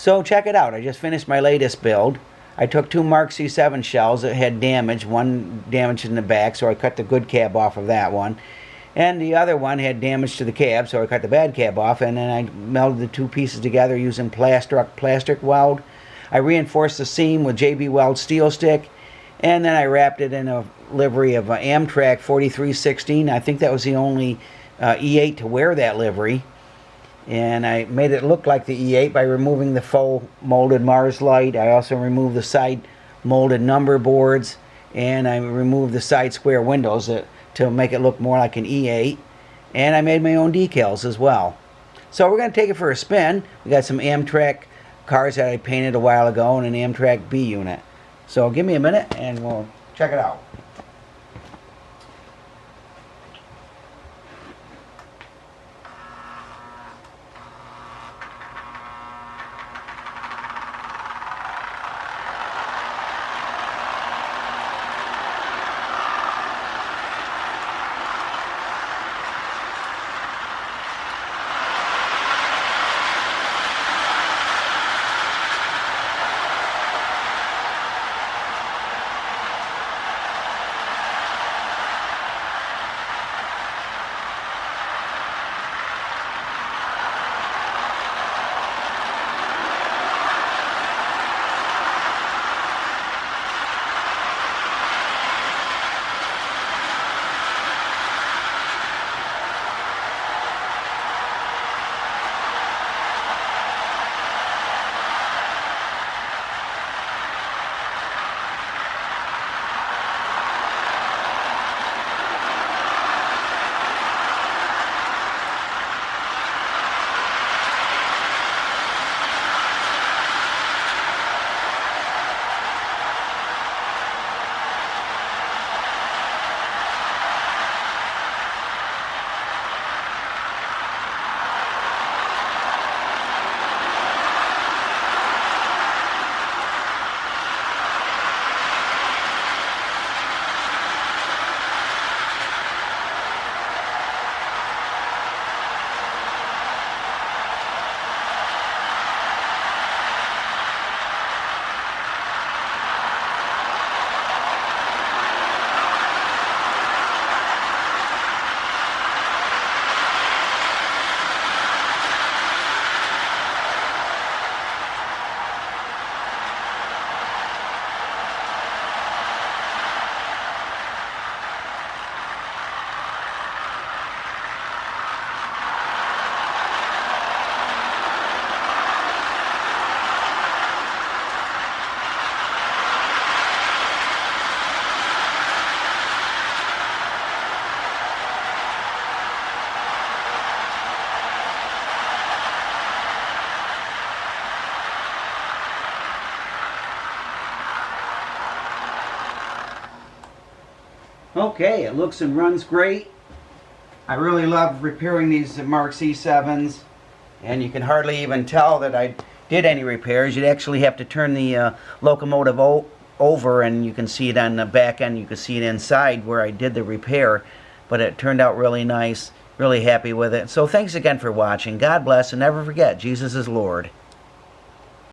So check it out. I just finished my latest build. I took 2 Marx E8 shells that had damage. One damaged in the back, so I cut the good cab off of that one. And the other one had damage to the cab, so I cut the bad cab off, and then I melded the 2 pieces together using plastruct plastic weld. I reinforced the seam with JB Weld steelstik, and then I wrapped it in a livery of Amtrak 4316. I think that was the only E8 to wear that livery. And I made it look like the E8 by removing the faux molded Mars light. I also removed the side molded number boards, and I removed the side square windows to make it look more like an E8. And I made my own decals as well. So we're going to take it for a spin. We got some Amtrak cars that I painted a while ago and an Amtrak B unit. So give me a minute and we'll check it out. Okay, it looks and runs great. I really love repairing these Marx E7s, and you can hardly even tell that I did any repairs. You'd actually have to turn the locomotive over, and you can see it on the back end. You can see it inside where I did the repair, but it turned out really nice. Really happy with it. So thanks again for watching. God bless, and never forget, Jesus is Lord.